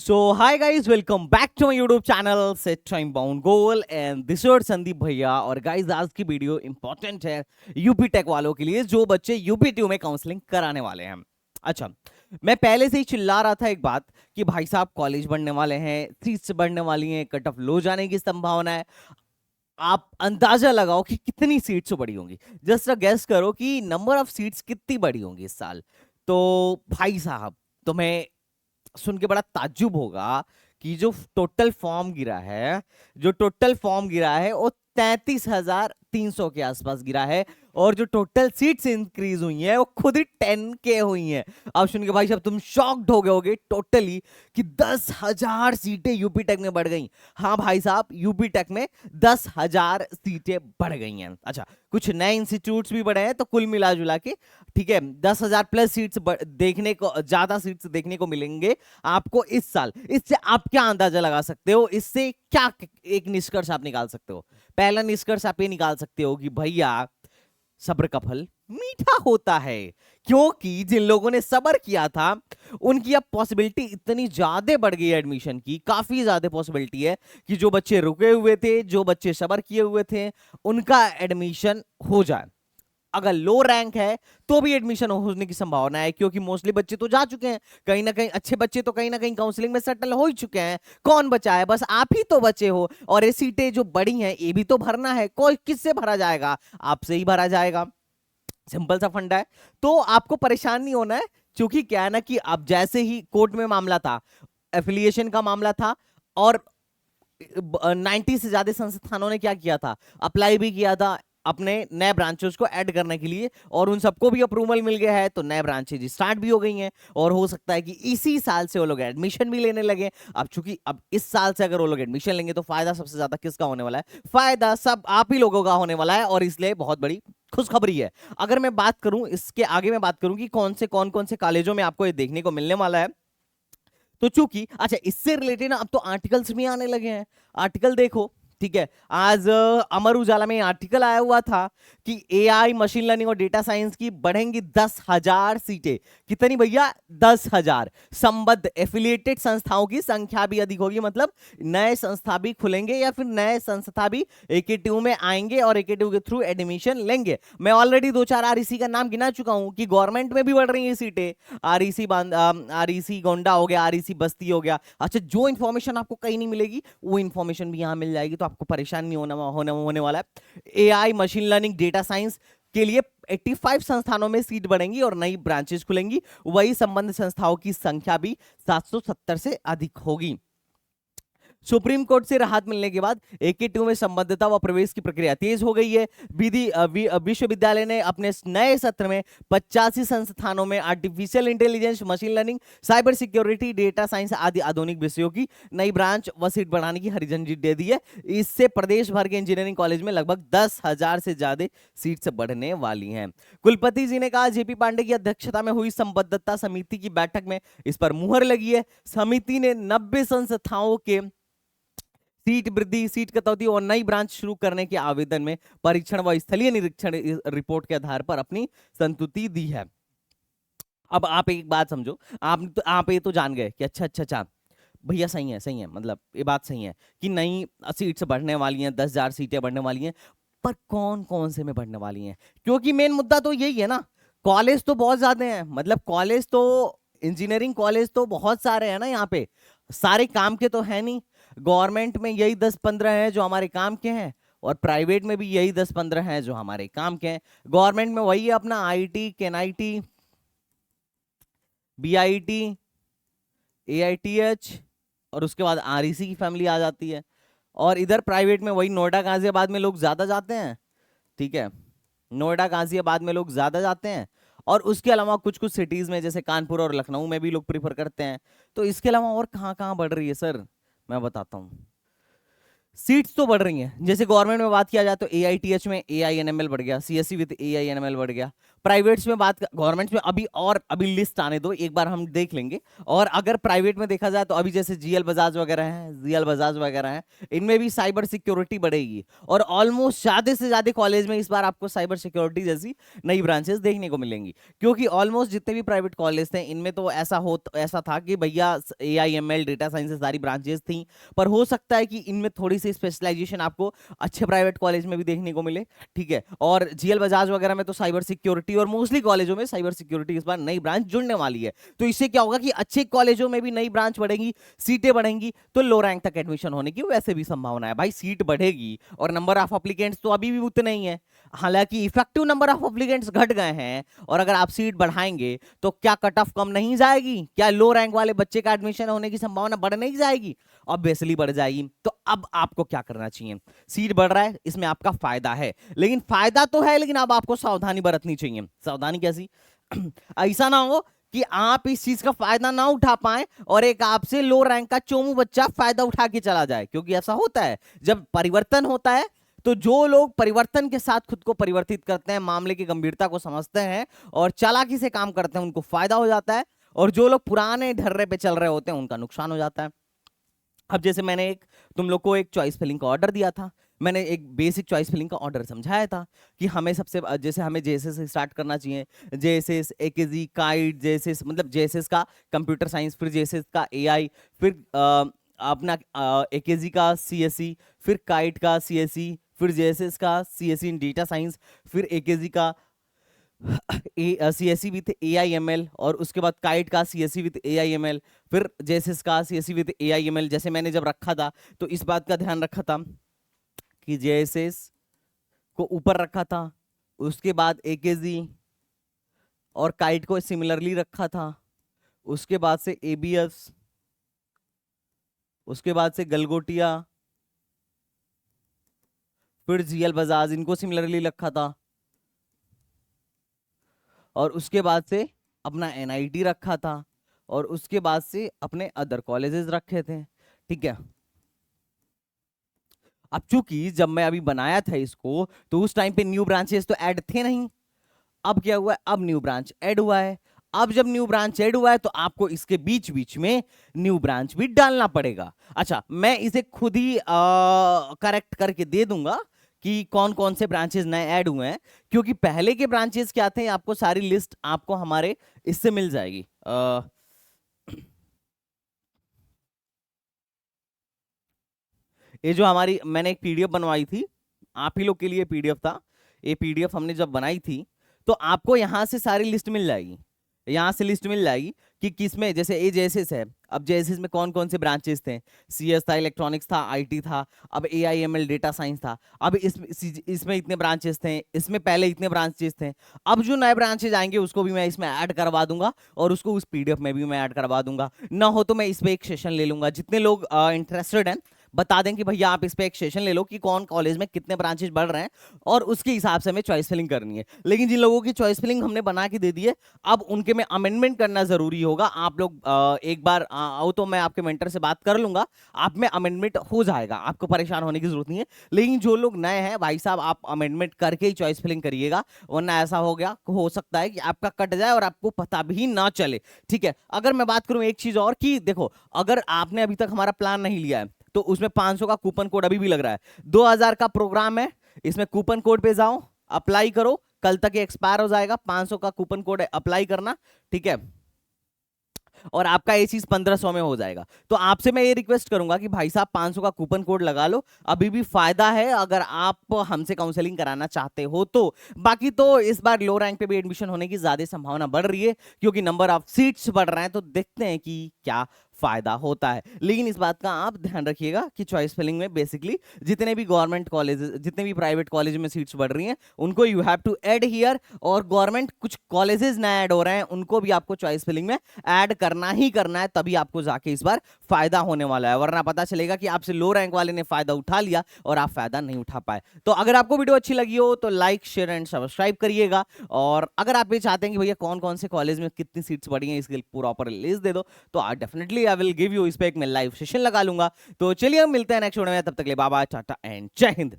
So hi guys, welcome back to my YouTube channel Set Time Bound Goal and this is Sandeep भैया। और guys आज की video important है UP take वालों के लिए जो बच्चे यूपी ट्यू में काउंसलिंग कराने वाले हैं। अच्छा, मैं पहले से ही चिल्ला रहा था एक बात कि भाई साहब कॉलेज बढ़ने वाले हैं, सीट्स बढ़ने वाली हैं, कट ऑफ लो जाने की संभावना है। आप अंदाजा लगाओ कि कितनी सीट्स बड़ी होंगी। जस्ट गेस करो कि नंबर ऑफ सीट्स कितनी बड़ी होंगी इस साल। तो भाई साहब तुम्हें सुन के बड़ा ताज्जुब होगा कि जो टोटल फॉर्म गिरा है वो 33,300 के आसपास गिरा है और जो टोटल सीट्स इंक्रीज हुई हैं वो खुद ही 10K हुई हैं। अब सुन के भाई साहब तुम शॉक्ड हो गए होगे टोटली कि 10,000 सीटें यूपी टेक में बढ़ गई। हाँ भाई साहब, यूपी टेक में 10,000 सीटें बढ़ गई हैं। अच्छा, कुछ नए इंस्टीट्यूट्स भी बढ़े हैं तो कुल मिला जुला के ठीक है 10,000 प्लस सीट्स देखने को, ज्यादा सीट्स देखने को मिलेंगे आपको इस साल। इससे आप क्या अंदाजा लगा सकते हो, इससे क्या एक निष्कर्ष आप निकाल सकते हो? पहला निष्कर्ष आप ये निकाल सकते हो कि भैया सब्र का फल मीठा होता है, क्योंकि जिन लोगों ने सब्र किया था उनकी अब पॉसिबिलिटी इतनी ज्यादा बढ़ गई है एडमिशन की। काफी ज्यादा पॉसिबिलिटी है कि जो बच्चे रुके हुए थे, जो बच्चे सब्र किए हुए थे, उनका एडमिशन हो जाए। अगर लो रैंक है तो भी एडमिशन होने की संभावना है, क्योंकि मोस्टली बच्चे तो जा चुके हैं कहीं ना कहीं। अच्छे बच्चे तो कहीं ना कहीं काउंसलिंग में सेटल हो ही चुके हैं। कौन बचा है? बस आप ही तो बचे हो। और ये सीटें जो बड़ी हैं ये भी तो भरना है। कोई किससे भरा जाएगा? आपसे ही भरा जाएगा। सिंपल सा फंडा है। तो आपको परेशान नहीं होना है, क्योंकि क्या है ना कि अब जैसे ही कोर्ट में मामला था, एफिलिएशन का मामला था, और 90 से ज्यादा संस्थानों ने क्या किया था, अप्लाई भी किया था अपने नए ब्रांचेस को ऐड करने के लिए, और उन सबको भी अप्रूवल मिल गया है। तो नए ब्रांचेज स्टार्ट भी हो गई हैं और हो सकता है कि इसी साल से वो लोग एडमिशन भी लेने लगे। अब चूंकि अब इस साल से अगर वो लोग एडमिशन लेंगे तो फायदा सबसे ज्यादा किसका होने वाला है? फायदा सब आप ही लोगों का होने वाला है, और इसलिए बहुत बड़ी खुशखबरी है। अगर मैं बात करूं, इसके आगे मैं बात करूं कि कौन से कॉलेजों में आपको ये देखने को मिलने वाला है, तो चूंकि अच्छा इससे रिलेटेड ना अब तो आर्टिकल्स भी आने लगे हैं। आर्टिकल देखो, ठीक है, आज अमर उजाला में आर्टिकल आया हुआ था कि एआई, मशीन लर्निंग और डेटा साइंस की बढ़ेंगी 10,000 सीटें। कितनी भैया? 10,000। संबद्ध एफिलिएटेड संस्थाओं की संख्या भी अधिक होगी, मतलब नए संस्था भी खुलेंगे या फिर नए संस्था भी एकेटीयू में आएंगे और एकेटीयू के थ्रू एडमिशन लेंगे। मैं ऑलरेडी 2-4 आरईसी का नाम गिना चुका हूं कि गवर्नमेंट में भी बढ़ रही है सीटें। आरईसी गोंडा हो गया, आरईसी बस्ती हो गया। अच्छा, जो इन्फॉर्मेशन आपको कहीं नहीं मिलेगी वो इन्फॉर्मेशन भी यहां मिल जाएगी, तो आपको परेशान नहीं होने वाला है। AI, machine learning, data science के लिए 85 संस्थानों में सीट बढ़ेंगी और नई ब्रांचेस खुलेंगी। वही संबंध संस्थाओं की संख्या भी 770 से अधिक होगी। सुप्रीम कोर्ट से राहत मिलने के बाद एकेटीयू में संबद्धता व प्रवेश की प्रक्रिया तेज हो गई है। विश्वविद्यालय ने अपने नए सत्र में 85 संस्थानों में artificial intelligence, machine learning, cyber security, data science आदि आधुनिक विषयों की नई ब्रांच व सीट बढ़ाने की हरी झंडी दे दी है। इससे प्रदेश भर के इंजीनियरिंग कॉलेज में लगभग 10,000 से ज्यादा सीट्स बढ़ने वाली हैं। कुलपति जी ने कहा, जेपी पांडे की अध्यक्षता में हुई संबद्धता समिति की बैठक में इस पर मुहर लगी है। समिति ने 90 संस्थाओं के सीट वृद्धि, सीट कटौती और नई ब्रांच शुरू करने के आवेदन में परीक्षण व स्थलीय निरीक्षण रिपोर्ट के आधार पर अपनी संतुति दी है। अब आप एक बात समझो, आप ये तो जान गए कि अच्छा भैया सही है, मतलब ये बात सही है कि नई सीट्स बढ़ने वाली हैं, 10,000 सीटें बढ़ने वाली हैं, पर कौन कौन से में बढ़ने वाली हैं? क्योंकि मेन मुद्दा तो यही है ना, कॉलेज तो बहुत ज्यादा हैं, मतलब कॉलेज तो, इंजीनियरिंग कॉलेज तो बहुत सारे हैं ना यहाँ पे। सारे काम के तो है नहीं। गवर्नमेंट में यही 10-15 हैं जो हमारे काम के हैं, और प्राइवेट में भी यही 10-15 हैं जो हमारे काम के हैं। गवर्नमेंट में वही है अपना आईटी, केनआईटी, बीआईटी, एआईटीएच, और उसके बाद आरईसी की फैमिली आ जाती है। और इधर प्राइवेट में वही नोएडा गाजियाबाद में लोग ज्यादा जाते हैं, ठीक है, नोएडा गाजियाबाद में लोग ज्यादा जाते हैं। और उसके अलावा कुछ कुछ सिटीज में जैसे कानपुर और लखनऊ में भी लोग प्रीफर करते हैं। तो इसके अलावा और कहाँ कहाँ बढ़ रही है सर, मैं बताता हूँ। सीट्स तो बढ़ रही हैं। जैसे गवर्नमेंट में बात किया जाए तो एआईटीएच में एआईएनएमएल बढ़ गया, सीएससी विद एआईएनएमएल बढ़ गया। प्राइवेट्स में बात, गवर्नमेंट में अभी लिस्ट आने दो, एक बार हम देख लेंगे। और अगर प्राइवेट में देखा जाए तो अभी जैसे जीएल बजाज वगैरह हैं, जीएल बजाज वगैरह हैं, इनमें भी साइबर सिक्योरिटी बढ़ेगी। और ऑलमोस्ट ज्यादा से ज्यादा कॉलेज में इस बार आपको साइबर सिक्योरिटी जैसी नई ब्रांचेस देखने को मिलेंगी, क्योंकि ऑलमोस्ट जितने भी प्राइवेट कॉलेज थे इनमें तो ऐसा था कि भैया एआईएमएल डेटा साइंस सारी ब्रांचेस थी, पर हो सकता है कि इनमें थोड़ी सी स्पेशलाइजेशन आपको अच्छे प्राइवेट कॉलेज में भी देखने को मिले। ठीक है, और जीएल बजाज वगैरह में तो साइबर सिक्योरिटी, और मोस्टली कॉलेजों में साइबर सिक्योरिटी इस बार नई ब्रांच जुड़ने वाली है। तो इससे क्या होगा कि अच्छे कॉलेजों में भी नई ब्रांच बढ़ेगी, सीटें बढ़ेंगी, तो लो रैंक तक एडमिशन होने की वैसे भी संभावना है। भाई सीट बढ़ेगी और नंबर ऑफ एप्लीकेंट्स तो अभी भी उतने ही है, हालांकि इफेक्टिव नंबर ऑफ एप्लीकेंट्स घट गए हैं। और अगर आप सीट बढ़ाएंगे तो क्या कट ऑफ कम नहीं जाएगी? क्या लो रैंक वाले बच्चे का एडमिशन होने की संभावना बढ़ नहीं जाएगी? ऑब्वियसली बढ़ जाएगी। तो अब आपको क्या करना चाहिए? सीट बढ़ रहा है, इसमें आपका फायदा है, लेकिन फायदा तो है, लेकिन अब आपको सावधानी बरतनी चाहिए। सावधानी कैसी? ऐसा ना हो कि आप इस चीज का फायदा ना उठा पाए और एक आपसे लो रैंक का चोमू बच्चा फायदा उठा के चला जाए, क्योंकि ऐसा होता है जब परिवर्तन होता है। तो जो लोग परिवर्तन के साथ खुद को परिवर्तित करते हैं, मामले की गंभीरता को समझते हैं और चालाकी से काम करते हैं, उनको फायदा हो जाता है। और जो लोग पुराने ढर्रे पे चल रहे होते हैं उनका नुकसान हो जाता है। अब जैसे मैंने तुम लोग को एक चॉइस फिलिंग का ऑर्डर दिया था, मैंने एक बेसिक चॉइस फिलिंग का ऑर्डर समझाया था कि हमें जैसे हमें जेएसएस से स्टार्ट करना चाहिए। जेएसएस, एकेजी, काइट, जेएसएस मतलब जेएसएस का कंप्यूटर साइंस, फिर जेएसएस का एआई, फिर अपना एकेजी का सीएससी, फिर काइट का सीएससी, फिर जेएसएस का सीएससी इन डेटा साइंस, फिर एकेजी का सीएससी विद एआईएमएल, और उसके बाद काइट का सीएससी विद एआईएमएल, फिर जेएसएस का सीएससी विद एआईएमएल। जैसे मैंने जब रखा था तो इस बात का ध्यान रखा था कि जेएसएस को ऊपर रखा था, उसके बाद एकेजी और काइट को सिमिलरली रखा था, उसके बाद से एबीएस, उसके बाद से गलगोटिया, फिर जीएल बजाज, इनको सिमिलरली रखा था, और उसके बाद से अपना एनआईटी रखा था, और उसके बाद से अपने अदर कॉलेजेस रखे थे। ठीक है, अब चूंकि जब मैं अभी बनाया था इसको तो उस टाइम पे न्यू ब्रांचेस तो ऐड थे नहीं। अब क्या हुआ है? अब न्यू ब्रांच ऐड हुआ है। अब जब न्यू ब्रांच ऐड हुआ है तो आपको इसके बीच बीच में न्यू ब्रांच भी डालना पड़ेगा। अच्छा, मैं इसे खुद ही करेक्ट करके दे दूंगा कि कौन कौन से ब्रांचेस नए ऐड हुए हैं, क्योंकि पहले के ब्रांचेस क्या थे आपको सारी लिस्ट आपको हमारे इससे मिल जाएगी। ये जो हमारी मैंने एक पीडीएफ बनवाई थी, आप ही लोग के लिए पीडीएफ था, ये पीडीएफ हमने जब बनाई थी तो आपको यहां से सारी लिस्ट मिल जाएगी। यहां से लिस्ट मिल जाएगी कि किसमें, जैसे ए जेएसएस है, अब जेएसएस में कौन कौन से ब्रांचेस थे। सीएस था, इलेक्ट्रॉनिक्स था, आईटी था, अब एआईएमएल डेटा साइंस था। अब इसमें इतने ब्रांचेस थे, इसमें पहले इतने ब्रांचेस थे। अब जो नए ब्रांचेज आएंगे उसको भी मैं इसमें ऐड करवा दूंगा और उसको उस पीडीएफ में भी मैं ऐड करवा दूंगा। ना हो तो मैं इस पे एक सेशन ले लूंगा। जितने लोग इंटरेस्टेड हैं बता दें कि भैया आप इस पे एक सेशन ले लो कि कौन कॉलेज में कितने ब्रांचेज बढ़ रहे हैं, और उसके हिसाब से हमें चॉइस फिलिंग करनी है। लेकिन जिन लोगों की चॉइस फिलिंग हमने बना के दे दी है, अब उनके में अमेंडमेंट करना जरूरी होगा। आप लोग एक बार आओ तो मैं आपके मेंटर से बात कर लूंगा, आप में अमेंडमेंट हो जाएगा, आपको परेशान होने की जरूरत नहीं है। लेकिन जो लोग नए हैं भाई साहब, आप अमेंडमेंट करके ही चॉइस फिलिंग करिएगा, वरना ऐसा हो सकता है कि आपका कट जाए और आपको पता भी ना चले। ठीक है, अगर मैं बात करूं एक चीज और कि देखो, अगर आपने अभी तक हमारा प्लान नहीं लिया है तो उसमें 500 का कूपन कोड अभी भी लग रहा है। 2000 का प्रोग्राम है, इसमें कूपन कोड पे जाओ, अप्लाई करो, कल तक एक्सपायर हो जाएगा। 500 का कूपन कोड है, अप्लाई करना। ठीक है, और आपका ये चीज 1500 में हो जाएगा। तो आपसे मैं ये रिक्वेस्ट करूंगा कि भाई साहब 500 का कूपन कोड लगा लो, अभी भी फायदा है अगर आप हमसे काउंसलिंग कराना चाहते हो तो। बाकी तो इस बार लो रैंक पे भी एडमिशन होने की ज्यादा संभावना बढ़ रही है, क्योंकि नंबर ऑफ सीट्स बढ़ रहे हैं। तो देखते हैं कि क्या फायदा होता है। लेकिन इस बात का आप ध्यान रखिएगा कि चॉइस फिलिंग में बेसिकली जितने भी गवर्नमेंट कॉलेज, जितने भी प्राइवेट कॉलेज में सीट्स बढ़ रही हैं उनको you have to add here, और गवर्नमेंट कुछ कॉलेजेस नए ऐड हो रहे हैं उनको भी आपको चॉइस फिलिंग में ऐड करना ही करना है, तभी आपको जाके इस बार फायदा होने वाला है। वरना पता चलेगा कि आपसे लो रैंक वाले ने फायदा उठा लिया और आप फायदा नहीं उठा पाए। तो अगर आपको वीडियो अच्छी लगी हो तो लाइक, शेयर एंड सब्सक्राइब करिएगा। और अगर आप ये चाहते हैं कि भैया कौन कौन से कॉलेज में कितनी सीट्स बढ़ी हैं इसकी प्रॉपर लिस्ट दे दो, तो definitely I will give you इस पे एक मैं लाइव सेशन लगा लूंगा। तो चलिए हम मिलते हैं नेक्स्ट वीडियो में, तब तक के लिए बाय बाय, टाटा एंड जय हिंद।